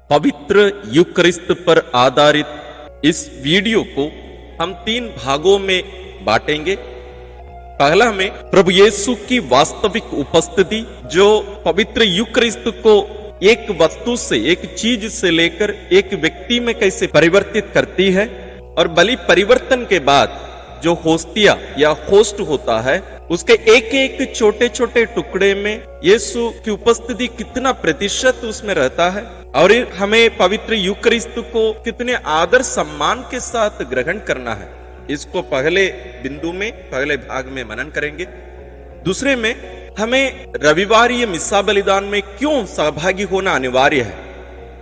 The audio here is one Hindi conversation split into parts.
पवित्र यूकरिस्त पर आधारित इस वीडियो को हम 3 भागों में बांटेंगे। पहला में प्रभु यीशु की वास्तविक उपस्थिति जो पवित्र यूकरिस्त को एक वस्तु से, एक चीज से लेकर एक व्यक्ति में कैसे परिवर्तित करती है, और बलि परिवर्तन के बाद जो होस्तिया या होस्ट होता है उसके एक एक छोटे छोटे टुकड़े में यीशु की उपस्थिति कितना प्रतिशत उसमें रहता है, और हमें पवित्र यूकरिस्त को कितने आदर सम्मान के साथ ग्रहण करना है, इसको पहले बिंदु में, पहले भाग में मनन करेंगे। दूसरे में हमें रविवारीय मिस्सा बलिदान में क्यों सहभागी होना अनिवार्य है,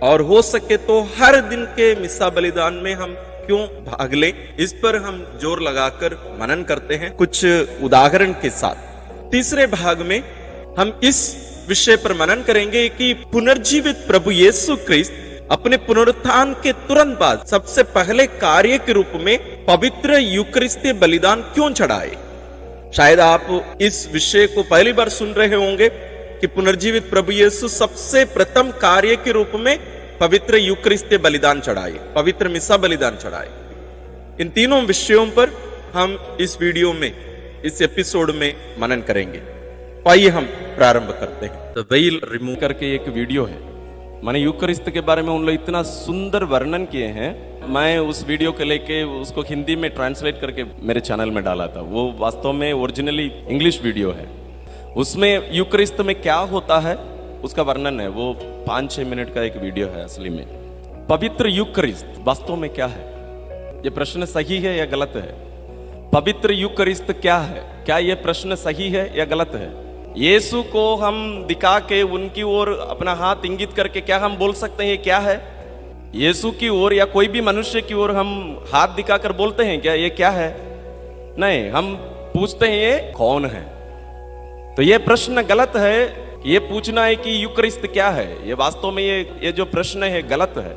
और हो सके तो हर दिन के मिस्सा बलिदान में हम क्यों भाग लें, इस पर हम जोर लगाकर मनन करते हैं कुछ उदाहरण के साथ। तीसरे भाग में हम इस विषय पर मनन करेंगे कि पुनर्जीवित प्रभु यीशु क्रिस्त अपने पुनरुत्थान के तुरंत बाद सबसे पहले कार्य के रूप में पवित्र यूकरिस्तीय बलिदान क्यों चढ़ाए। शायद आप इस विषय को पहली बार सुन रहे होंगे कि पुनर्जीवित प्रभु यीशु सबसे प्रथम कार्य के रूप में पवित्र यूकरिस्तीय बलिदान चढ़ाए, पवित्र मिस्सा बलिदान चढ़ाए। इन तीनों विषयों पर हम इस वीडियो में, इस एपिसोड में मनन करेंगे। आइए हम प्रारंभ करते हैं। द वेल रिमूव करके एक वीडियो है, मैंने यूकरिस्त के बारे में उन लोग इतना सुंदर वर्णन किए हैं, मैं उस वीडियो के लेके उसको हिंदी में ट्रांसलेट करके मेरे चैनल में डाला था। वो वास्तव में ओरिजिनली इंग्लिश वीडियो है। उसमें यूकरिस्त में क्या होता है उसका वर्णन है। वो 5-6 मिनट का एक वीडियो है। असली में पवित्र यूकरिस्त वास्तव में क्या है, ये प्रश्न सही है या गलत है? पवित्र यूकरिस्त क्या है, क्या ये प्रश्न सही है या गलत है? यीशु को हम दिखा के उनकी ओर अपना हाथ इंगित करके क्या हम बोल सकते हैं क्या है? यीशु की ओर या कोई भी मनुष्य की ओर हम हाथ दिखाकर बोलते हैं क्या ये क्या है? नहीं, हम पूछते हैं ये कौन है। तो ये प्रश्न गलत है। ये पूछना है कि यूकरिस्त क्या है, ये वास्तव में ये जो प्रश्न है गलत है।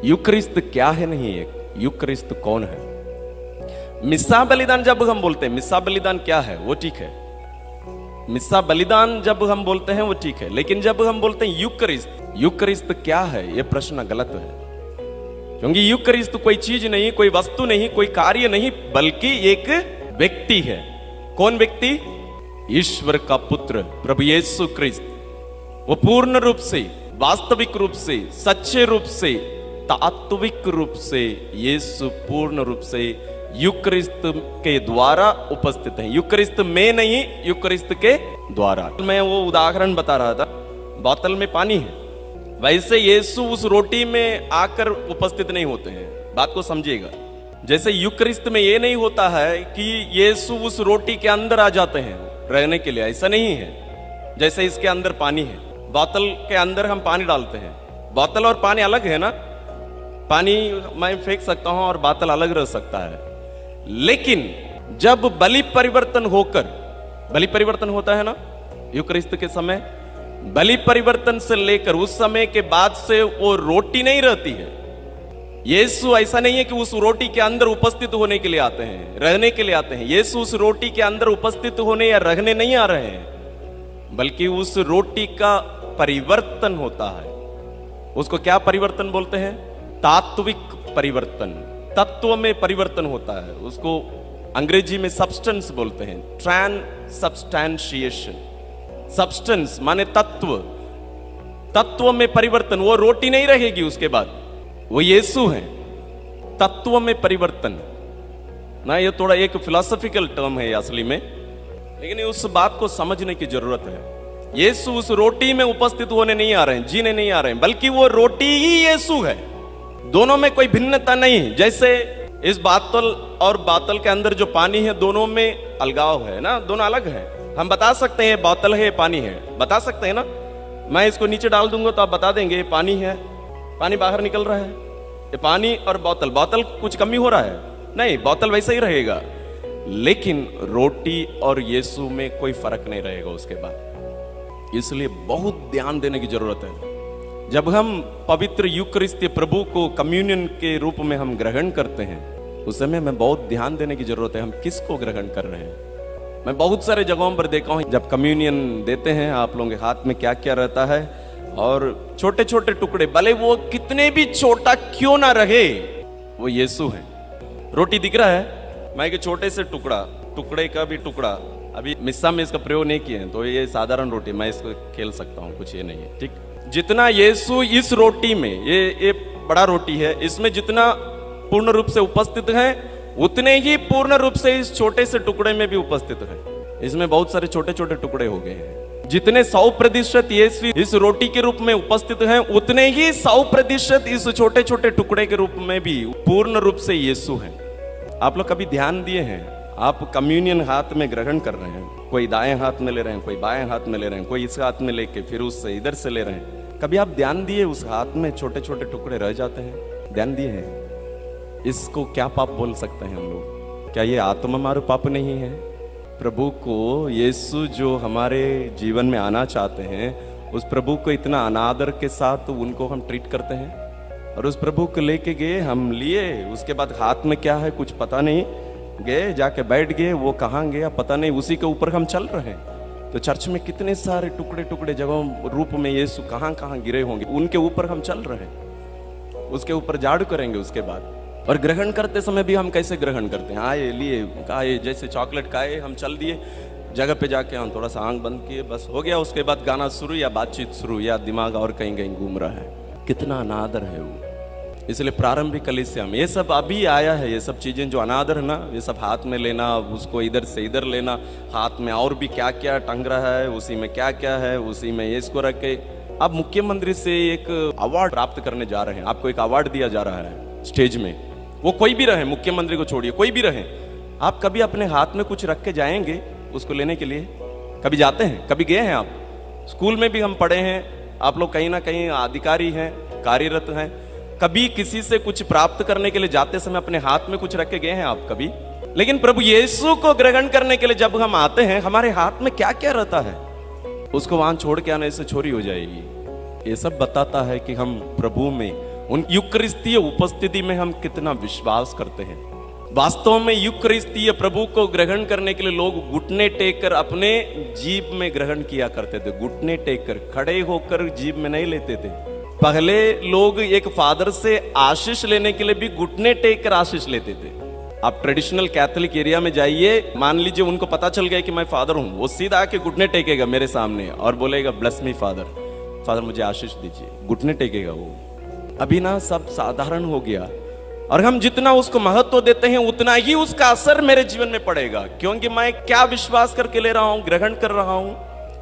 यूकरिस्त क्या है नहीं है, यूकरिस्त कौन है। मिस्सा बलिदान जब हम बोलते हैं, मिस्सा बलिदान क्या है वो ठीक है, मिस्सा बलिदान जब हम बोलते हैं वो ठीक है, लेकिन जब हम बोलते हैं यूकरिस्त, यूकरिस्त क्या है, ये प्रश्न गलत है। क्योंकि यूकरिस्त कोई चीज नहीं, कोई वस्तु नहीं, कोई कार्य नहीं, बल्कि एक व्यक्ति है। कौन व्यक्ति? ईश्वर का पुत्र प्रभु यीशु क्रिस्त। वो पूर्ण रूप से, वास्तविक रूप से, सच्चे रूप से, तात्विक रूप से यीशु पूर्ण रूप से यूकरिस्त के द्वारा उपस्थित है। यूकरिस्त में नहीं, यूकरिस्त के द्वारा। मैं वो उदाहरण बता रहा था, बोतल में पानी है, वैसे यीशु उस रोटी में आकर उपस्थित नहीं होते हैं। बात को समझिएगा। जैसे यूकरिस्त में ये नहीं होता है कि यीशु उस रोटी के अंदर आ जाते हैं रहने के लिए, ऐसा नहीं है। जैसे इसके अंदर पानी है, बोतल के अंदर हम पानी डालते हैं, बोतल और पानी अलग है ना। पानी मैं फेंक सकता हूं और बोतल अलग रह सकता है। लेकिन जब बलि परिवर्तन होकर, बलि परिवर्तन होता है ना यूकरिस्त के समय, बलि परिवर्तन से लेकर उस समय के बाद से वो रोटी नहीं रहती है। यीशु ऐसा नहीं है कि उस रोटी के अंदर उपस्थित होने के लिए आते हैं, रहने के लिए आते हैं। यीशु उस रोटी के अंदर उपस्थित होने या रहने नहीं आ रहे हैं, बल्कि उस रोटी का परिवर्तन होता है। उसको क्या परिवर्तन बोलते हैं? तात्विक परिवर्तन, तत्व में परिवर्तन होता है। उसको अंग्रेजी में सब्सटेंस बोलते हैं, ट्रांसब्सटैंशिएशन। सब्सटेंस माने तत्व, तत्व में परिवर्तन। वो रोटी नहीं रहेगी उसके बाद, वो यीशु है। तत्व में परिवर्तन ना, ये थोड़ा एक फिलोसॉफिकल टर्म है असली में, लेकिन उस बात को समझने की जरूरत है। यीशु उस रोटी में उपस्थित होने नहीं आ रहे हैं, जीने नहीं आ रहे हैं, बल्कि वो रोटी ही यीशु है। दोनों में कोई भिन्नता नहीं। जैसे इस बोतल और बोतल के अंदर जो पानी है, दोनों में अलगाव है ना, दोनों अलग है। हम बता सकते हैं बोतल है, पानी है, बता सकते हैं ना। मैं इसको नीचे डाल दूंगा तो आप बता देंगे ये पानी है, पानी बाहर निकल रहा है। ये पानी और बोतल, बोतल कुछ कमी हो रहा है? नहीं, बोतल वैसा ही रहेगा। लेकिन रोटी और यीशु में कोई फर्क नहीं रहेगा उसके बाद। इसलिए बहुत ध्यान देने की जरूरत है। जब हम पवित्र यूकरिस्तीय प्रभु को कम्युनियन के रूप में हम ग्रहण करते हैं, उस समय में बहुत ध्यान देने की जरूरत है हम किसको ग्रहण कर रहे हैं। मैं बहुत सारे जगहों पर देखा हूं, जब कम्युनियन देते हैं आप लोगों के हाथ में क्या क्या रहता है, और छोटे छोटे टुकड़े, भले वो कितने भी छोटा क्यों ना रहे, वो यीशु है। रोटी दिख रहा है, मैं एक छोटे से टुकड़े का भी टुकड़ा, अभी मिस्सा में इसका प्रयोग नहीं किए हैं, तो ये साधारण रोटी, मैं इसको खेल सकता हूँ, कुछ ये नहीं है, ठीक। जितना यीशु इस रोटी में, ये बड़ा रोटी है, इसमें जितना पूर्ण रूप से उपस्थित है, उतने ही पूर्ण रूप से इस छोटे से टुकड़े में भी उपस्थित है। इसमें बहुत सारे छोटे छोटे टुकड़े हो गए हैं। जितने 100% यीशु इस रोटी के रूप में उपस्थित हैं, उतने ही 100% इस छोटे छोटे टुकड़े के रूप में भी पूर्ण रूप से यीशु हैं। आप लोग कभी ध्यान दिए हैं, आप कम्युनियन हाथ में ग्रहण कर रहे हैं, कोई दाएं हाथ में ले रहे हैं, कोई बाएं हाथ में ले रहे हैं, कोई इस हाथ में लेके फिर उससे इधर से ले रहे हैं, कभी आप ध्यान दिए उस हाथ में छोटे छोटे टुकड़े रह जाते हैं? ध्यान दिए हैं? इसको क्या पाप बोल सकते हैं हम लोग? क्या ये आत्मा मारू पाप नहीं है? प्रभु को, यीशु जो हमारे जीवन में आना चाहते हैं, उस प्रभु को इतना अनादर के साथ उनको हम ट्रीट करते हैं। और उस प्रभु को लेके गए, हम लिए, उसके बाद हाथ में क्या है कुछ पता नहीं, गए जाके बैठ गए, वो कहाँ गया पता नहीं, उसी के ऊपर हम चल रहे हैं। तो चर्च में कितने सारे टुकड़े टुकड़े जगहों रूप में यीशु कहाँ कहाँ गिरे होंगे, उनके ऊपर हम चल रहे हैं, उसके ऊपर झाड़ू करेंगे उसके बाद। और ग्रहण करते समय भी हम कैसे ग्रहण करते हैं? आए, लिए, खाए, जैसे चॉकलेट खाए, हम चल दिए जगह पे जाके, हम थोड़ा सा आंख बंद किए, बस हो गया। उसके बाद गाना शुरू या बातचीत शुरू, या दिमाग और कहीं कहीं घूम रहा है। कितना अनादर है वो। इसलिए प्रारंभिक कलीसिया में ये सब अभी आया है, ये सब चीजें जो अनादर है ना, ये सब हाथ में लेना, उसको इधर से इधर लेना, हाथ में और भी क्या क्या टंग रहा है, उसी में क्या क्या है, उसी में इसको रख के। आप मुख्यमंत्री से एक अवार्ड प्राप्त करने जा रहे हैं, आपको एक अवार्ड दिया जा रहा है स्टेज में, वो कोई भी रहे, मुख्यमंत्री को छोड़िए, कोई भी रहे, आप कभी अपने हाथ में कुछ रख के जाएंगे उसको लेने के लिए? कभी जाते हैं? कभी गए हैं आप? स्कूल में भी हम पढ़े हैं, आप लोग कहीं ना कहीं अधिकारी हैं, कार्यरत हैं, कभी किसी से कुछ प्राप्त करने के लिए जाते समय अपने हाथ में कुछ रख के गए हैं आप कभी? लेकिन प्रभु यीशु को ग्रहण करने के लिए जब हम आते हैं, हमारे हाथ में क्या क्या रहता है, उसको वहां छोड़ के आने से चोरी हो जाएगी। ये सब बताता है कि हम प्रभु में, उन यूकरिस्तीय उपस्थिति में हम कितना विश्वास करते हैं। वास्तव में यूकरिस्तीय प्रभु को ग्रहण करने के लिए लोग घुटने टेक कर अपने जीभ में ग्रहण किया करते थे। घुटने टेक कर, खड़े होकर जीभ में नहीं लेते थे। पहले लोग एक फादर से आशीष लेने के लिए भी घुटने टेक कर आशीष लेते थे। आप ट्रेडिशनल कैथोलिक एरिया में जाइए, मान लीजिए उनको पता चल गया कि मैं फादर हूं, वो सीधा आके घुटने टेकेगा मेरे सामने और बोलेगा ब्लेस मी फादर, फादर मुझे आशीष दीजिए, घुटने टेकेगा वो। अभी ना सब साधारण हो गया, और हम जितना उसको महत्व देते हैं उतना ही उसका असर मेरे जीवन में पड़ेगा, क्योंकि मैं क्या विश्वास करके ले रहा हूं, ग्रहण कर रहा हूं।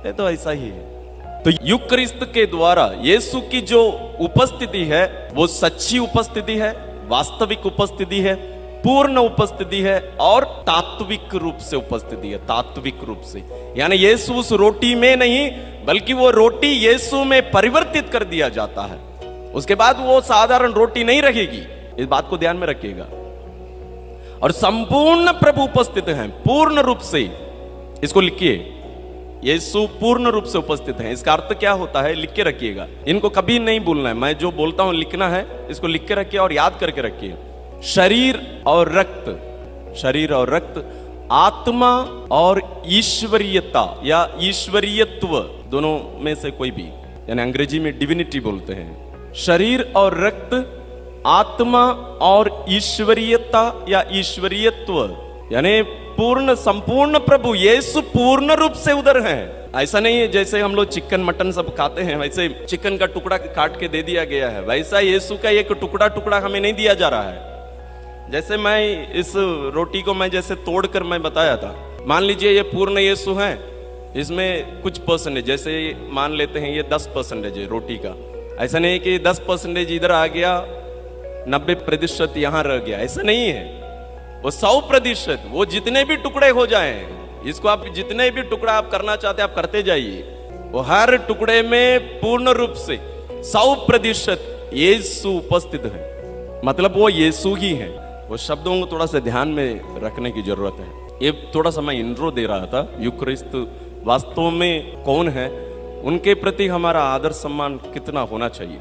ये तो ऐसा ही है। तो यूकरिस्त के द्वारा यीशु की जो उपस्थिति है वो सच्ची उपस्थिति है, वास्तविक उपस्थिति है, पूर्ण उपस्थिति है और तात्विक रूप से उपस्थिति है। तात्विक रूप से यानी यीशु उस रोटी में नहीं, बल्कि वो रोटी यीशु में परिवर्तित कर दिया जाता है। उसके बाद वो साधारण रोटी नहीं रहेगी, इस बात को ध्यान में रखिएगा। और संपूर्ण प्रभु उपस्थित हैं पूर्ण रूप से। इसको लिखिए, यीशु पूर्ण रूप से उपस्थित हैं। इसका अर्थ क्या होता है, लिख के रखिएगा, इनको कभी नहीं भूलना है। मैं जो बोलता हूं लिखना है, इसको लिख के रखिए और याद करके रखिए। शरीर और रक्त, शरीर और रक्त, आत्मा और ईश्वरीयता या ईश्वरीयत्व, दोनों में से कोई भी, यानी अंग्रेजी में डिविनिटी बोलते हैं। शरीर और रक्त, आत्मा और ईश्वरीयता या ईश्वरीयत्व, यानी पूर्ण संपूर्ण प्रभु यीशु पूर्ण रूप से उधर हैं। ऐसा नहीं है जैसे हम लोग चिकन मटन सब खाते हैं, वैसे चिकन का टुकड़ा काट के दे दिया गया है, वैसा यीशु का एक टुकड़ा टुकड़ा हमें नहीं दिया जा रहा है। जैसे मैं इस रोटी को मैं जैसे तोड़कर मैं बताया था, मान लीजिए ये पूर्ण यीशु है, इसमें कुछ परसेंटेज, जैसे मान लेते हैं ये 10% है रोटी का। ऐसा नहीं है कि 10% इधर आ गया, 90% यहां रह गया, ऐसा नहीं है। वो 100%, वो जितने भी टुकड़े हो जाएं, इसको आप जितने भी टुकड़ा आप करना चाहते हैं आप करते जाइए, वो हर टुकड़े में पूर्ण रूप से 100% यीशु उपस्थित है। मतलब वो यीशु ही है। वो शब्दों को थोड़ा सा ध्यान में रखने की जरूरत है। ये थोड़ा सा मैं इंट्रो दे रहा था, यूक्रिस्त वास्तव में कौन है, उनके प्रति हमारा आदर सम्मान कितना होना चाहिए।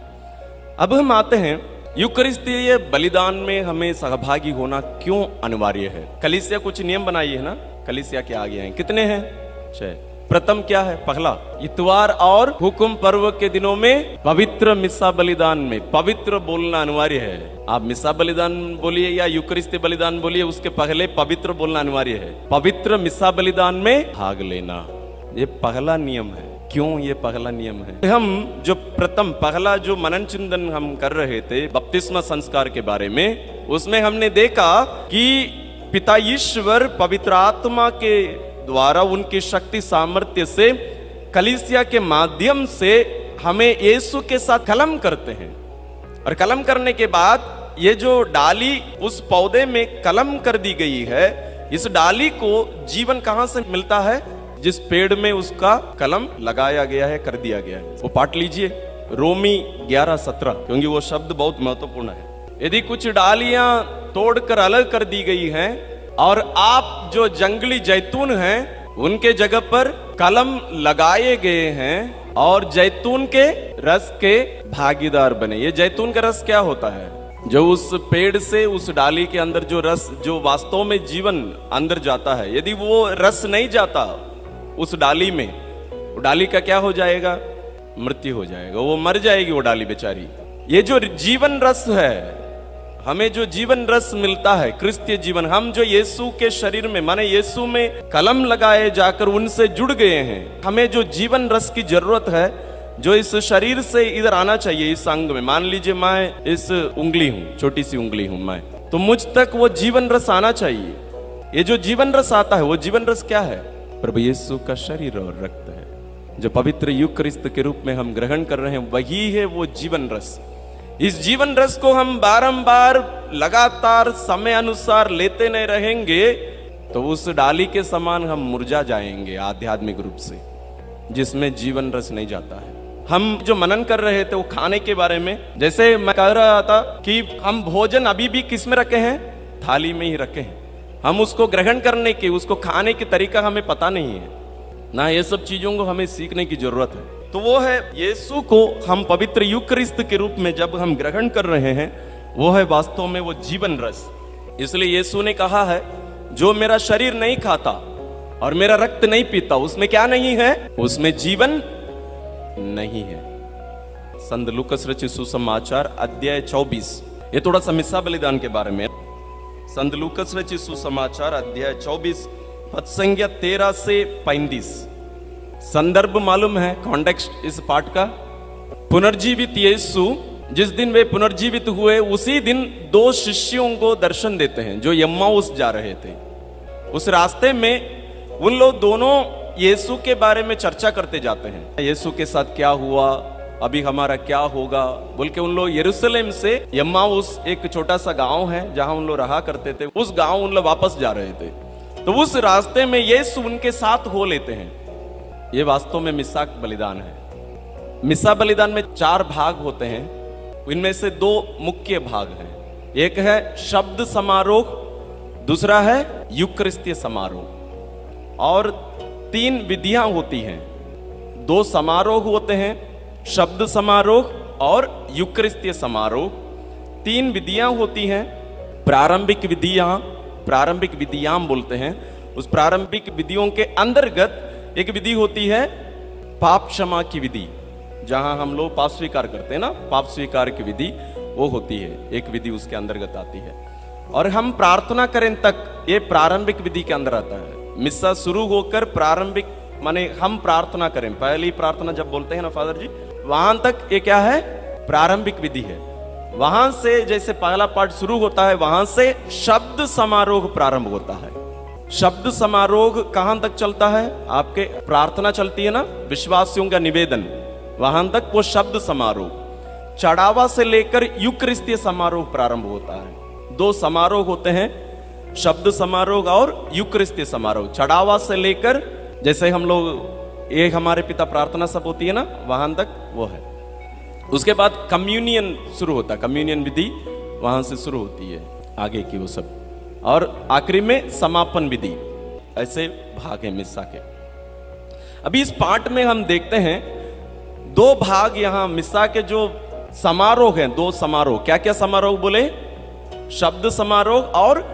अब हम आते हैं यूकरिस्तीय बलिदान में हमें सहभागी होना क्यों अनिवार्य है। कलीसिया कुछ नियम बनाई है ना, कलीसिया के आगे हैं, कितने हैं? 6। प्रथम क्या है? पहला इतवार और हुकुम पर्व के दिनों में पवित्र मिस्सा बलिदान में पवित्र बोलना अनिवार्य है। आप मिस्सा बलिदान बोलिए या यूकरिस्ती बलिदान बोलिए, उसके पहले पवित्र बोलना अनिवार्य है। पवित्र मिस्सा बलिदान में भाग लेना, ये पहला नियम है। क्यों ये पहला नियम है? हम जो प्रथम पहला जो मनन चिंतन हम कर रहे थे बपतिस्मा संस्कार के बारे में, उसमें हमने देखा कि पिता ईश्वर पवित्र आत्मा के द्वारा उनकी शक्ति सामर्थ्य से कलीसिया के माध्यम से हमें यीशु के साथ कलम करते हैं। और कलम करने के बाद ये जो डाली उस पौधे में कलम कर दी गई है, इस डाली को जीवन कहां से मिलता है? जिस पेड़ में उसका कलम लगाया गया है, कर दिया गया है। वो पाठ लीजिए, रोमी 11:17, क्योंकि वो शब्द बहुत महत्वपूर्ण है। यदि कुछ डालियां तोड़कर अलग कर दी गई हैं और आप जो जंगली जैतून हैं उनके जगह पर कलम लगाए गए हैं और जैतून के रस के भागीदार बने। ये जैतून का रस क्या होता है? जो उस पेड़ से उस डाली के अंदर जो रस, जो वास्तव में जीवन अंदर जाता है, यदि वो रस नहीं जाता उस डाली में, वो डाली का क्या हो जाएगा? मृत्यु हो जाएगा, वो मर जाएगी वो डाली बेचारी। ये जो जीवन रस है, हमें जो जीवन रस मिलता है, क्रिस्तीय जीवन, हम जो यीशु के शरीर में माने यीशु में कलम लगाए जाकर उनसे जुड़ गए हैं, हमें जो जीवन रस की जरूरत है, जो इस शरीर से इधर आना चाहिए, इस अंग में। मान लीजिए मैं इस उंगली हूं, छोटी सी उंगली हूं मैं, तो मुझ तक वो जीवन रस आना चाहिए। ये जो जीवन रस आता है, वो जीवन रस क्या है? प्रभु यीशु का शरीर और रक्त है, जो पवित्र यूकरिस्त के रूप में हम ग्रहण कर रहे हैं, वही है वो जीवन रस। इस जीवन रस को हम बारंबार लगातार समय अनुसार लेते नहीं रहेंगे तो उस डाली के समान हम मुरझा जाएंगे आध्यात्मिक रूप से, जिसमें जीवन रस नहीं जाता है। हम जो मनन कर रहे थे वो खाने के बारे में, जैसे मैं कह रहा था कि हम भोजन अभी भी किस में रखे हैं? थाली में ही रखे हैं। हम उसको ग्रहण करने के, उसको खाने के तरीका हमें पता नहीं है ना। ये सब चीजों को हमें सीखने की जरूरत है। तो वो है यीशु को हम पवित्र यूकरिस्त के रूप में जब हम ग्रहण कर रहे हैं, वो है वास्तव में वो जीवन रस। इसलिए यीशु ने कहा है, जो मेरा शरीर नहीं खाता और मेरा रक्त नहीं पीता, उसमें क्या नहीं है? उसमें जीवन नहीं है। संत लूकस रचित सुसमाचार अध्याय 24, ये थोड़ा सा मिस्सा बलिदान के बारे में। संत लूकस रचित सुसमाचार अध्याय 24 पद संख्या 13 से 35। संदर्भ मालूम है, कॉन्टेक्स्ट इस पाठ का? पुनर्जीवित यीशु जिस दिन वे पुनर्जीवित हुए, उसी दिन दो शिष्यों को दर्शन देते हैं जो यम्माउस जा रहे थे। उस रास्ते में उन लोग दोनों यीशु के बारे में चर्चा करते जाते हैं। यीशु के साथ क्या हुआ, अभी हमारा क्या होगा बोल के उन लोग यरूशलेम से यम्माउस, एक छोटा सा गांव है जहां उन लोग रहा करते थे, उस गांव उन लोग वापस जा रहे थे। तो उस रास्ते में यीशु उनके साथ हो लेते हैं। ये वास्तव में मिस्सा बलिदान है। मिस्सा बलिदान में 4 भाग होते हैं, इनमें से 2 मुख्य भाग हैं। एक है शब्द समारोह, दूसरा है यूकरिस्तीय समारोह, और 3 विधियां होती हैं। 2 समारोह होते हैं, शब्द समारोह और यूकरिस्तीय समारोह। 3 विधियां होती हैं। प्रारंभिक विधियां बोलते हैं। उस प्रारंभिक विधियों के अंतर्गत एक विधि होती है पाप क्षमा की विधि, जहां हम लोग पाप स्वीकार करते हैं ना, पाप स्वीकार की विधि वो होती है, एक विधि उसके अंतर्गत आती है। और हम प्रार्थना करें तक ये प्रारंभिक विधि के अंदर आता है। मिस्सा शुरू होकर प्रारंभिक माने हम प्रार्थना करें, पहली प्रार्थना जब बोलते हैं ना फादर जी, वहां तक ये क्या है? प्रारंभिक विधि है। वहां से जैसे पहला पाठ शुरू होता है, वहां से शब्द समारोह प्रारंभ होता है। शब्द समारोह कहां तक चलता है? आपके प्रार्थना चलती है ना, विश्वासियों का निवेदन, वहां तक वो शब्द समारोह। चढ़ावा से लेकर यूकरिस्तीय समारोह प्रारंभ होता है। 2 समारोह होते हैं, शब्द समारोह और यूकरिस्तीय समारोह। चढ़ावा से लेकर, जैसे हम लोग एक हमारे पिता प्रार्थना सब होती है ना, वहां तक वो है। उसके बाद कम्युनियन शुरू होता है, कम्युनियन विधि वहां से शुरू होती है आगे की वो सब, और आखिरी में समापन विधि। ऐसे भाग है मिस्सा के। अभी इस पाठ में हम देखते हैं 2 भाग यहां मिस्सा के जो समारोह हैं, 2 समारोह। क्या क्या समारोह बोले? शब्द समारोह और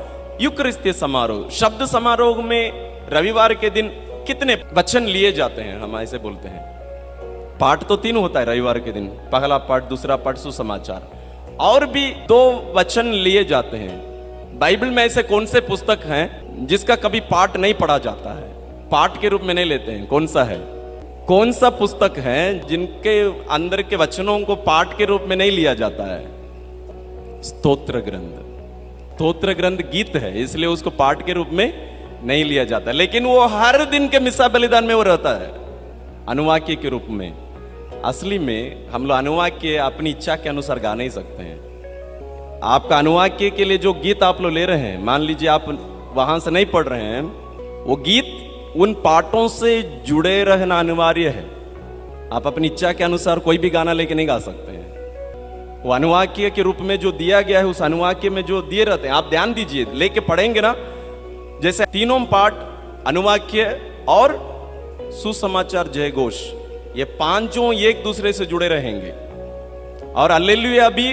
यूकरिस्तीय समारोह। शब्द समारोह में रविवार के दिन कितने वचन लिए जाते हैं, हम ऐसे बोलते हैं। पाठ तो 3 होता है रविवार के दिन, पहला पाठ, दूसरा पाठ सुसमाचार, और भी 2 वचन लिए जाते हैं। बाइबल में ऐसे कौन से पुस्तक हैं जिसका कभी पाठ नहीं पढ़ा जाता है, पाठ के रूप में नहीं लेते हैं? कौन सा है? कौन सा पुस्तक है जिनके अंदर के वचनों को पाठ के रूप में नहीं लिया जाता है? स्तोत्र ग्रंथ। स्तोत्र ग्रंथ गीत है, इसलिए उसको पाठ के रूप में नहीं लिया जाता, लेकिन वो हर दिन के मिसा बलिदान में वो रहता है अनुवाक्य के रूप में। असली में हम लोग अनुवाक्य अपनी इच्छा के अनुसार गा नहीं सकते हैं। आपका अनुवाक्य के लिए जो गीत आप लोग ले रहे हैं, मान लीजिए आप वहां से नहीं पढ़ रहे हैं, वो गीत उन पाठों से जुड़े रहना अनिवार्य है। आप अपनी इच्छा के अनुसार कोई भी गाना लेके नहीं गा सकते हैं। वो अनुवाक्य के रूप में जो दिया गया है, उस अनुवाक्य में जो दिए रहते हैं, आप ध्यान दीजिए, लेके पढ़ेंगे ना, जैसे 3 पाठ अनुवाक्य और सुसमाचार जय घोष, ये 5 एक दूसरे से जुड़े रहेंगे। और हालेलुया भी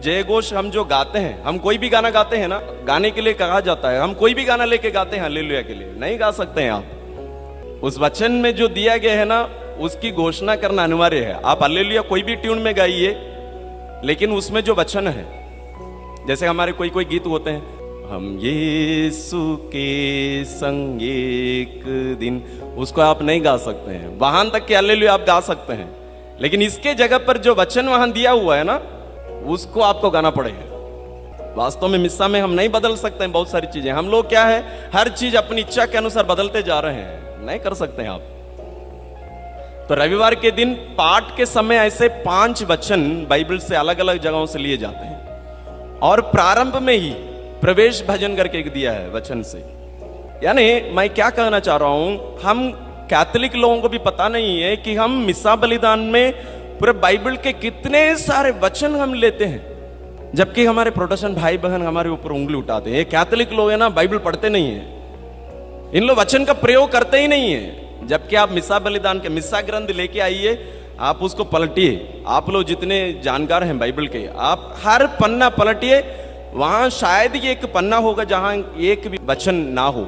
जय घोष हम जो गाते हैं, हम कोई भी गाना गाते हैं ना, गाने के लिए कहा जाता है, हम कोई भी गाना लेके गाते हैं हालेलुया के लिए नहीं गा सकते हैं आप। उस वचन में जो दिया गया है ना, उसकी घोषणा करना अनिवार्य है। आप हालेलुया कोई भी ट्यून में गाइए, लेकिन उसमें जो वचन है, जैसे हमारे कोई कोई गीत होते हैं, हम यीशु के संग एक दिन, उसको आप नहीं गा सकते हैं। वहां तक के हालेलुया आप गा सकते हैं, लेकिन इसके जगह पर जो वचन वहां दिया हुआ है ना, उसको आपको गाना पड़ेगा। वास्तव में मिस्सा में हम नहीं बदल सकते हैं बहुत सारी चीजें। हम लोग क्या है, हर चीज अपनी इच्छा के अनुसार बदलते जा रहे हैं, नहीं कर सकते हैं आप। तो रविवार के दिन पाठ के समय ऐसे 5 वचन बाइबल से अलग अलग जगहों से लिए जाते हैं, और प्रारंभ में ही प्रवेश भजन करके एक दिया है वचन से। यानी मैं क्या कहना चाह रहा हूं, हम कैथोलिक लोगों को भी पता नहीं है कि हम मिसा बलिदान में पूरे बाइबल के कितने सारे वचन हम लेते हैं, जबकि हमारे प्रोटेस्टेंट भाई बहन हमारे ऊपर उंगली उठाते हैं। ये कैथोलिक लोग है ना, बाइबल पढ़ते नहीं है, इन लोग वचन का प्रयोग करते ही नहीं है। जबकि आप मिसा बलिदान के मिसा ग्रंथ लेके आइए, आप उसको पलटिए। आप लोग जितने जानकार हैं बाइबल के, आप हर पन्ना पलटिए, वहां शायद ही एक पन्ना होगा जहां एक भी वचन ना हो,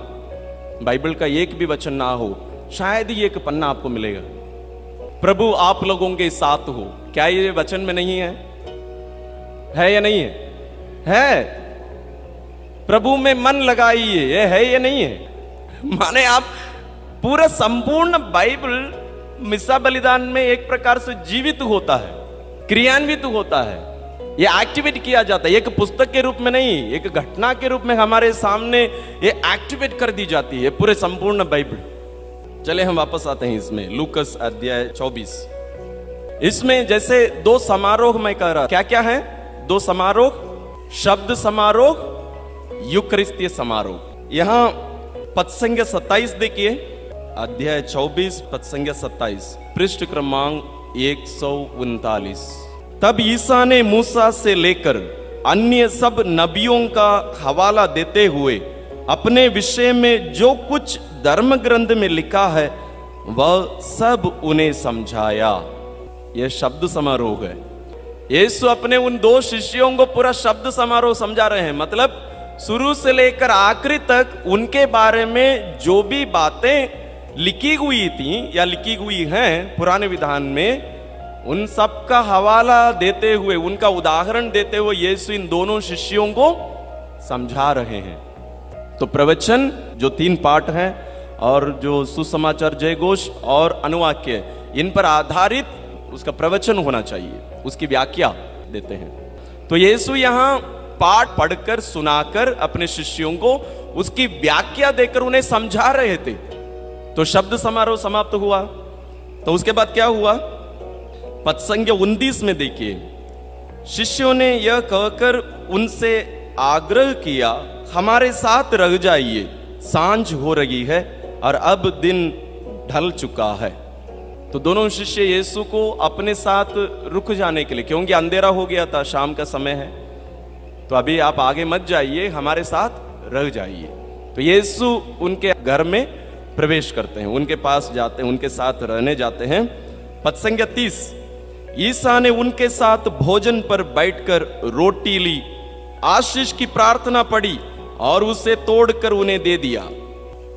बाइबल का एक भी वचन ना हो, शायद ही एक पन्ना आपको मिलेगा। प्रभु आप लोगों के साथ हो, क्या ये वचन में नहीं है या नहीं है? है। प्रभु में मन लगाइए, ये है या नहीं है? माने आप पूरा संपूर्ण बाइबल मिसा बलिदान में एक प्रकार से जीवित होता है, क्रियान्वित होता है, ये एक्टिवेट किया जाता है। एक पुस्तक के रूप में नहीं, एक घटना के रूप में हमारे सामने ये एक्टिवेट कर दी जाती है पूरे संपूर्ण बाइबल। चले हम वापस आते हैं इसमें, लूकस अध्याय 24। इसमें जैसे 2 समारोह मैं कह रहा, क्या क्या है 2 समारोह? शब्द समारोह, यूकरिस्तीय समारोह। यहां पद संख्या 27 देखिए, अध्याय 24 पद संख्या 27, पृष्ठ क्रमांक 139। तब ईसा ने मूसा से लेकर अन्य सब नबियों का हवाला देते हुए अपने विषय में जो कुछ धर्म ग्रंथ में लिखा है वह सब उन्हें समझाया। यह शब्द समारोह है। यीशु अपने उन 2 शिष्यों को पूरा शब्द समारोह समझा रहे हैं। मतलब शुरू से लेकर आखिरी तक उनके बारे में जो भी बातें लिखी हुई थी या लिखी हुई हैं पुराने विधान में, उन सब का हवाला देते हुए, उनका उदाहरण देते हुए यीशु इन दोनों शिष्यों को समझा रहे हैं। तो प्रवचन जो 3 पाठ हैं और जो सुसमाचार जय घोष और अनुवाक्य, इन पर आधारित उसका प्रवचन होना चाहिए, उसकी व्याख्या देते हैं। तो यीशु यहां पाठ पढ़कर सुनाकर अपने शिष्यों को उसकी व्याख्या देकर उन्हें समझा रहे थे। तो शब्द समारोह समाप्त हुआ। तो उसके बाद क्या हुआ? पद संख्या 29 में देखिए, शिष्यों ने यह कहकर उनसे आग्रह किया, हमारे साथ रह जाइए, सांझ हो रही है और अब दिन ढल चुका है। तो दोनों शिष्य यीशु को अपने साथ रुक जाने के लिए, क्योंकि अंधेरा हो गया था, शाम का समय है, तो अभी आप आगे मत जाइए, हमारे साथ रह जाइए। तो यीशु उनके घर में प्रवेश करते हैं, उनके पास जाते हैं, उनके साथ रहने जाते हैं। पद संख्या 30, ईसा ने उनके साथ भोजन पर बैठकर रोटी ली, आशीष की प्रार्थना पढ़ी और उसे तोड़कर उन्हें दे दिया।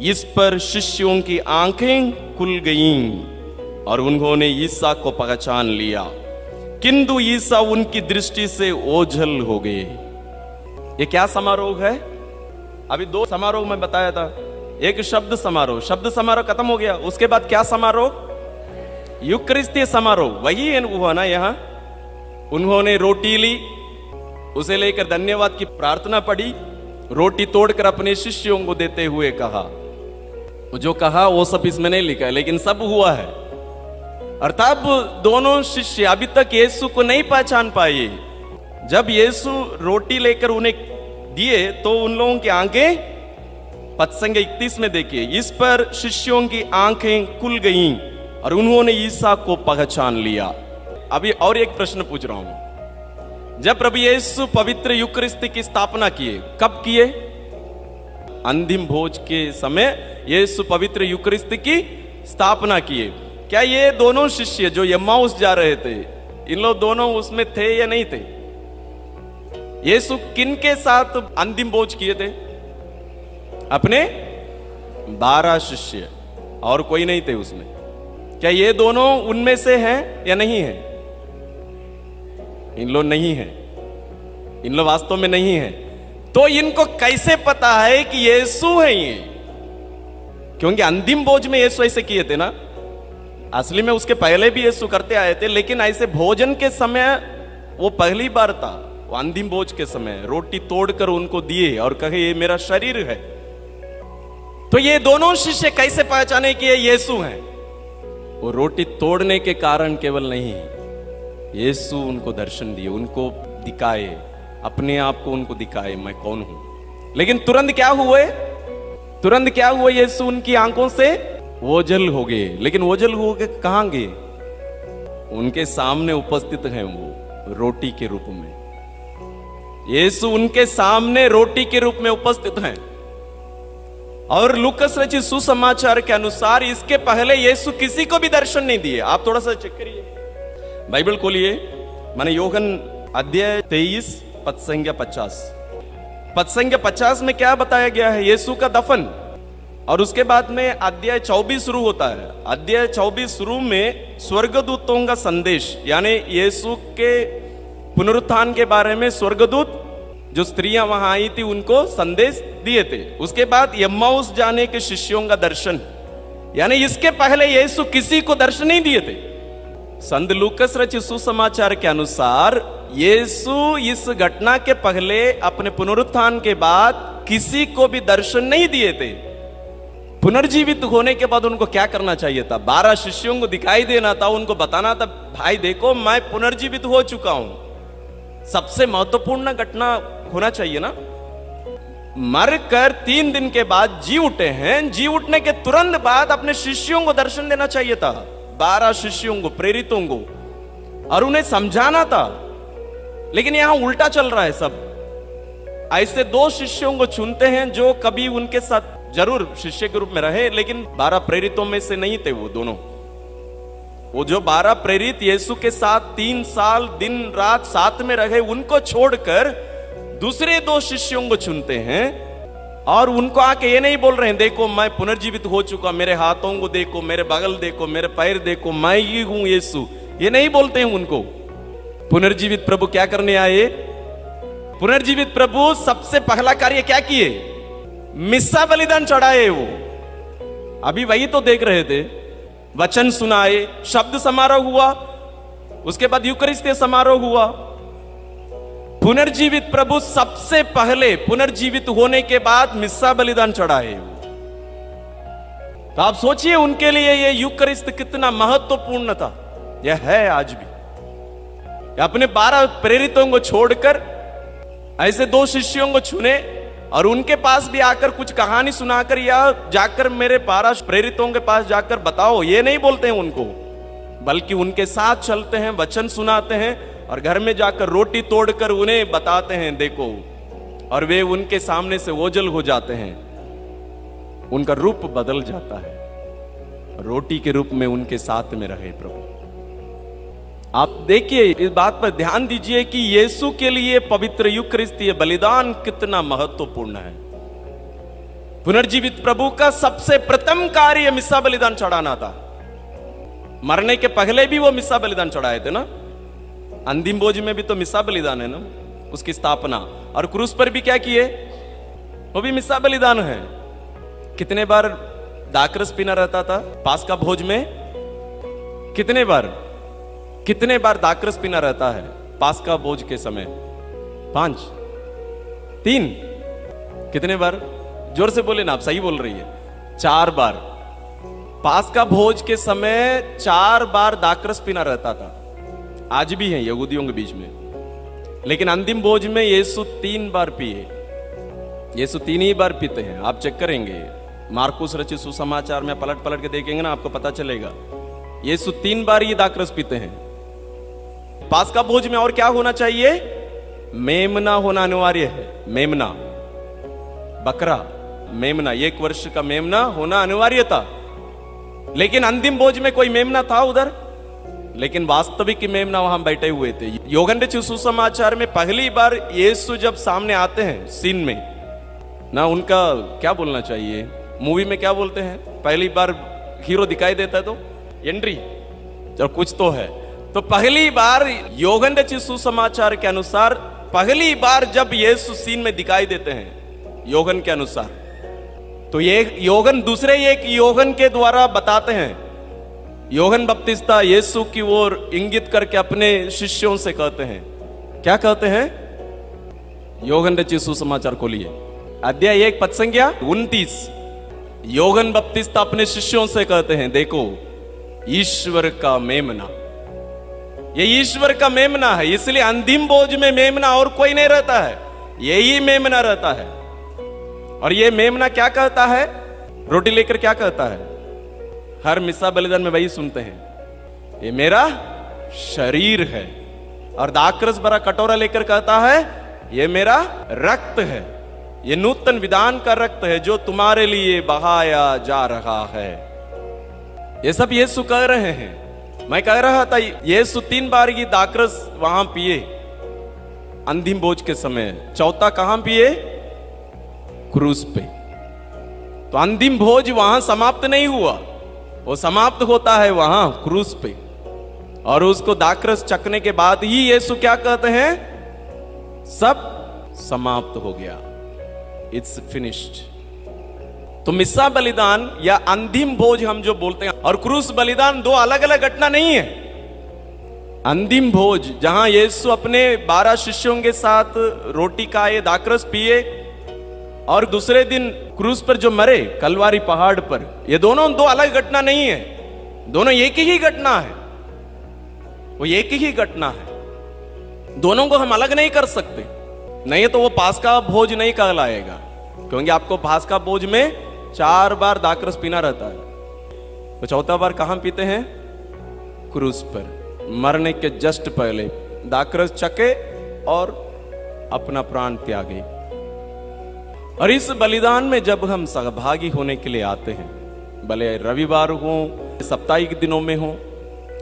इस पर शिष्यों की आंखें खुल गईं और उन्होंने ईसा को पहचान लिया, किंतु ईसा उनकी दृष्टि से ओझल हो गए। ये क्या समारोह है? अभी दो समारोह मैं बताया था। एक शब्द समारोह खत्म हो गया। उसके बाद क्या समारोह? यूकरिस्तीय समारोह। वही हुआ ना यहाँ। उन्होंने रोटी ली, उसे लेकर धन्यवाद की प्रार्थना पढ़ी, रोटी तोड़कर अपने शिष्यों को देते हुए कहा। जो कहा वो सब इसमें नहीं लिखा है, लेकिन सब हुआ है। अर्थात दोनों शिष्य अभी तक यीशु को नहीं पहचान पाए। जब यीशु रोटी लेकर उन्हें दिए तो उन लोगों की आंखें, पद संख्या 31 में देखिए, इस पर शिष्यों की आंखें खुल गईं और उन्होंने ईसा को पहचान लिया। अभी और एक प्रश्न पूछ रहा हूं। जब प्रभु यीशु पवित्र यूकरिस्ती की स्थापना किए, कब किए? अंतिम भोज के समय यीशु पवित्र यूकरिस्ती की स्थापना किए। क्या ये दोनों शिष्य जो एम्माउस जा रहे थे, इन लोग दोनों उसमें थे या नहीं थे? यीशु किन के साथ अंतिम भोज किए थे? अपने 12 शिष्य, और कोई नहीं थे उसमें। क्या ये दोनों उनमें से हैं या नहीं है? इन लोग नहीं है, इन लोग वास्तव में नहीं है। तो इनको कैसे पता है कि यीशु है ये? क्योंकि अंतिम भोज में यीशु ऐसे किए थे ना। असली में उसके पहले भी यीशु करते आए थे, लेकिन ऐसे भोजन के समय वो पहली बार था। वो अंतिम भोज के समय रोटी तोड़कर उनको दिए और कहे ये मेरा शरीर है। तो ये दोनों शिष्य कैसे पहचाने कि ये यीशु हैं? वो रोटी तोड़ने के कारण केवल नहीं, यीशु उनको दर्शन दिए, उनको दिखाए, अपने आप को उनको दिखाए मैं कौन हूं। लेकिन तुरंत क्या हुए? यीशु उनकी आंखों से ओझल हो गए। लेकिन ओझल हो गए कहां गए? उनके सामने उपस्थित हैं वो रोटी के रूप में। यीशु उनके सामने रोटी के रूप में उपस्थित हैं। और लूकस रचित सुसमाचार के अनुसार इसके पहले यीशु किसी को भी दर्शन नहीं दिए। आप थोड़ा सा चेक करिए, बाइबल खोलिए। माने योहन अध्याय 23 पद संख्या 50। पद संख्या 50 में क्या बताया गया है? यीशु का दफन। और उसके बाद में अध्याय 24 शुरू होता है। अध्याय 24 शुरू में स्वर्गदूतों का संदेश, यानी यीशु के पुनरुत्थान के बारे में स्वर्गदूत जो स्त्रियां वहां आई थी उनको संदेश दिए थे। उसके बाद एम्माउस जाने के शिष्यों का दर्शन, यानी इसके पहले यीशु किसी को दर्शन नहीं दिए थे। संत लूकस रचित सुसमाचार के अनुसार यीशु इस घटना के पहले, अपने पुनरुत्थान के बाद किसी को भी दर्शन नहीं दिए थे। पुनर्जीवित होने के बाद उनको क्या करना चाहिए था? 12 शिष्यों को दिखाई देना था, उनको बताना था भाई देखो मैं पुनर्जीवित हो चुका हूं। सबसे महत्वपूर्ण घटना होना चाहिए ना। मरकर 3 दिन के बाद जी उठे हैं, जी उठने के तुरंत बाद अपने शिष्यों को दर्शन देना चाहिए था, 12 शिष्यों को, प्रेरितों को, और उन्हें समझाना था। लेकिन यहां उल्टा चल रहा है सब। ऐसे 2 शिष्यों को चुनते हैं जो कभी उनके साथ जरूर शिष्य के रूप में रहे, लेकिन 12 प्रेरितों में से नहीं थे वो दोनों। वो जो 12 प्रेरित यीशु के साथ 3 साल दिन रात साथ में रहे, उनको छोड़कर दूसरे 2 शिष्यों को चुनते हैं और उनको आके ये नहीं बोल रहे हैं देखो मैं पुनर्जीवित हो चुका, मेरे हाथों को देखो, मेरे बगल देखो, मेरे पैर देखो, मैं ही हूं यीशु। ये नहीं बोलते हैं उनको। पुनर्जीवित प्रभु क्या करने आए? पुनर्जीवित प्रभु सबसे पहला कार्य क्या किए? मिस्सा बलिदान चढ़ाए। वो अभी वही तो देख रहे थे। वचन सुनाए, शब्द समारोह हुआ, उसके बाद यूकरिस्तीय समारोह हुआ। पुनर्जीवित प्रभु सबसे पहले पुनर्जीवित होने के बाद मिस्सा बलिदान चढ़ाए। तो आप सोचिए उनके लिए यह यूकरिस्त कितना महत्वपूर्ण था। यह है आज भी। अपने 12 प्रेरितों को छोड़कर ऐसे 2 शिष्यों को चुने और उनके पास भी आकर कुछ कहानी सुनाकर या जाकर मेरे 12 प्रेरितों के पास जाकर बताओ, ये नहीं बोलते हैं उनको, बल्कि उनके साथ चलते हैं, वचन सुनाते हैं और घर में जाकर रोटी तोड़कर उन्हें बताते हैं देखो, और वे उनके सामने से ओझल हो जाते हैं। उनका रूप बदल जाता है। रोटी के रूप में उनके साथ में रहे प्रभु। आप देखिए, इस बात पर ध्यान दीजिए कि यीशु के लिए पवित्र यूकरिस्तीय बलिदान कितना महत्वपूर्ण है। पुनर्जीवित प्रभु का सबसे प्रथम कार्य मिस्सा बलिदान चढ़ाना था। मरने के पहले भी वो मिस्सा बलिदान चढ़ाए थे ना। अंतिम भोज में भी तो मिस्सा बलिदान है ना, उसकी स्थापना। और क्रूस पर भी क्या किए, वो भी मिस्सा बलिदान है। कितने बार दाखरस पीना रहता था पास का भोज में? कितने बार दाखरस पीना रहता है पास का भोज के समय? 5 3 कितने बार? जोर से बोले ना, आप सही बोल रही है। 4 बार पास का भोज के समय 4 बार दाखरस पीना रहता था। आज भी है यहूदियों के बीच में। लेकिन अंतिम भोज में यीशु 3 बार पिए। यीशु 3 ही बार पीते हैं। आप चेक करेंगे मार्कुस रचित सुसमाचार में पलट के देखेंगे ना, आपको पता चलेगा यीशु 3 बार ये दाखरस पीते हैं। पास का भोज में और क्या होना चाहिए? मेमना होना अनिवार्य है। मेमना, बकरा, मेमना, 1 वर्ष का मेमना होना अनिवार्य था। लेकिन अंतिम भोज में कोई मेमना था उधर? लेकिन वास्तविक मेमना वहां बैठे हुए थे। यूहन्ना रचित सुसमाचार में पहली बार यीशु जब सामने आते हैं सीन में ना, उनका क्या बोलना चाहिए, मूवी में क्या बोलते हैं, पहली बार हीरो दिखाई देता है तो एंट्री, चलो कुछ तो है। तो पहली बार यूहन्ना रचित सुसमाचार के अनुसार पहली बार जब यीशु सीन में दिखाई देते हैं यूहन्ना के अनुसार, तो ये यूहन्ना दूसरे एक यूहन्ना के द्वारा बताते हैं। यूहन्ना बपतिस्ता यीशु की ओर इंगित करके अपने शिष्यों से कहते हैं, क्या कहते हैं? यूहन्ना रचित सुसमाचार खोलिए, अध्याय 1 पद संख्या 29। यूहन्ना बपतिस्ता अपने शिष्यों से कहते हैं, देखो ईश्वर का मेमना, ये ईश्वर का मेमना है। इसलिए अंतिम भोज में मेमना और कोई नहीं रहता है, यही मेमना रहता है। और ये मेमना क्या कहता है? रोटी लेकर क्या कहता है? हर मिस्सा बलिदान में वही सुनते हैं, ये मेरा शरीर है। और दाखरस भरा कटोरा लेकर कहता है, ये मेरा रक्त है, ये नूतन विधान का रक्त है जो तुम्हारे लिए बहाया जा रहा है। ये सब यीशु कह रहे हैं। मैं कह रहा था यीशु 3 बार की दाखरस वहां पिए अंतिम भोज के समय। चौथा कहां पिए? क्रूस पे। तो अंतिम भोज वहां समाप्त नहीं हुआ, वो समाप्त होता है वहां क्रूस पे। और उसको दाखरस चखने के बाद ही यीशु क्या कहते हैं? सब समाप्त हो गया, इट्स फिनिश्ड। तो मिस्सा बलिदान या अंतिम भोज हम जो बोलते हैं और क्रूस बलिदान 2 अलग अलग घटना नहीं है। अंतिम भोज जहां यीशु अपने 12 शिष्यों के साथ रोटी खाए, दाखरस पिए, और दूसरे दिन क्रूस पर जो मरे कलवारी पहाड़ पर, ये दोनों 2 अलग घटना नहीं है, दोनों एक ही घटना है। वो एक ही घटना है, दोनों को हम अलग नहीं कर सकते। नहीं तो वो पास्का भोज नहीं कहलाएगा, क्योंकि आपको पास्का भोज में 4 बार दाखरस पीना रहता है। तो चौथा बार कहां पीते हैं? क्रूस पर, मरने के जस्ट पहले दाखरस चखे और अपना प्राण त्यागे। और इस बलिदान में जब हम सहभागी होने के लिए आते हैं, भले रविवार हो, साप्ताहिक दिनों में हो,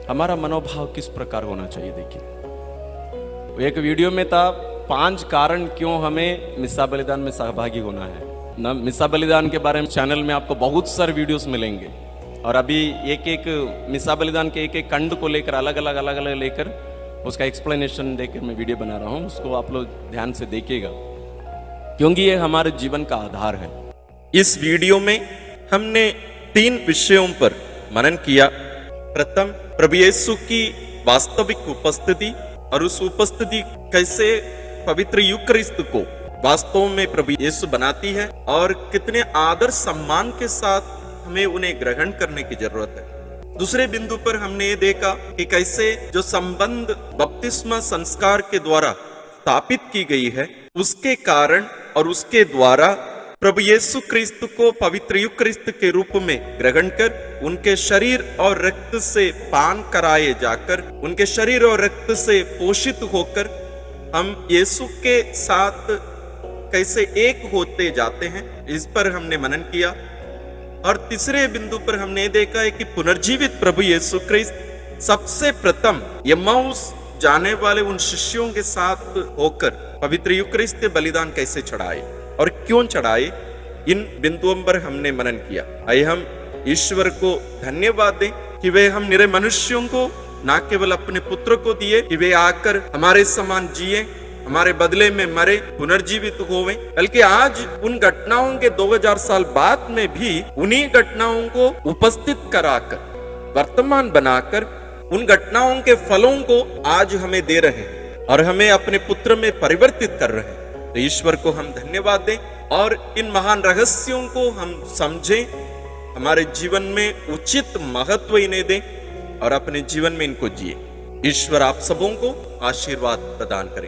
हमारा मनोभाव किस प्रकार होना चाहिए? देखिए, एक वीडियो में था 5 कारण क्यों हमें मिस्सा बलिदान में सहभागी होना है ना। मिस्सा बलिदान के बारे में चैनल में आपको बहुत सारे वीडियोस मिलेंगे। और अभी एक मिस्सा बलिदान के एक खंड को लेकर अलग अलग लेकर उसका एक्सप्लेनेशन देकर मैं वीडियो बना रहा हूं। उसको आप लोग ध्यान से देखिएगा, क्योंकि ये हमारे जीवन का आधार है। इस वीडियो में हमने 3 विषयों पर मनन किया। प्रथम, प्रभु यीशु की वास्तविक उपस्थिति और उस उपस्थिति कैसे पवित्र यूकरिस्त को वास्तव में प्रभु यीशु बनाती है और कितने आदर सम्मान के साथ हमें उन्हें ग्रहण करने की जरूरत है। दूसरे बिंदु पर हमने ये देखा कि कैसे जो संबंध बपतिस्मा संस्कार के द्वारा स्थापित की गई है, उसके कारण और उसके द्वारा प्रभु यीशु क्रिस्त को पवित्र यूकरिस्त के रूप में ग्रहण कर उनके शरीर और रक्त से पान कराए जाकर, उनके शरीर और रक्त से पोषित होकर हम यीशु के साथ कैसे एक होते जाते हैं, इस पर हमने मनन किया। और तीसरे बिंदु पर हमने देखा है कि पुनर्जीवित प्रभु यीशु क्रिस्त सबसे प्रथम यम्माउस जाने वाले उन शिष्यों के साथ होकर पवित्र यूकरिस्त बलिदान कैसे चढ़ाए और क्यों चढ़ाए, इन बिंदुओं पर हमने मनन किया। आइए हम ईश्वर को धन्यवाद दें कि वे हम निरे मनुष्यों को न केवल अपने पुत्र को दिए कि वे आकर हमारे समान जिए, हमारे बदले में मरे, पुनर्जीवित होवे, बल्कि आज उन घटनाओं के 2000 साल बाद में भी उन्हीं घटनाओं को उपस्थित कराकर, वर्तमान बनाकर, उन घटनाओं के फलों को आज हमें दे रहे हैं और हमें अपने पुत्र में परिवर्तित कर रहे हैं। तो ईश्वर को हम धन्यवाद दें और इन महान रहस्यों को हम समझें, हमारे जीवन में उचित महत्व इन्हें दें और अपने जीवन में इनको जिए। ईश्वर आप सबों को आशीर्वाद प्रदान करें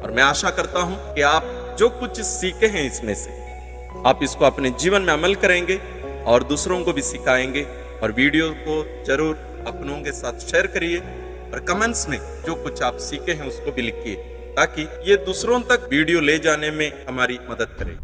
और मैं आशा करता हूं कि आप जो कुछ सीखे हैं इसमें से आप इसको अपने जीवन में अमल करेंगे और दूसरों को भी सिखाएंगे। और वीडियो को जरूर अपनों के साथ शेयर करिए और कमेंट्स में जो कुछ आप सीखे हैं उसको भी लिखिए ताकि ये दूसरों तक वीडियो ले जाने में हमारी मदद करे।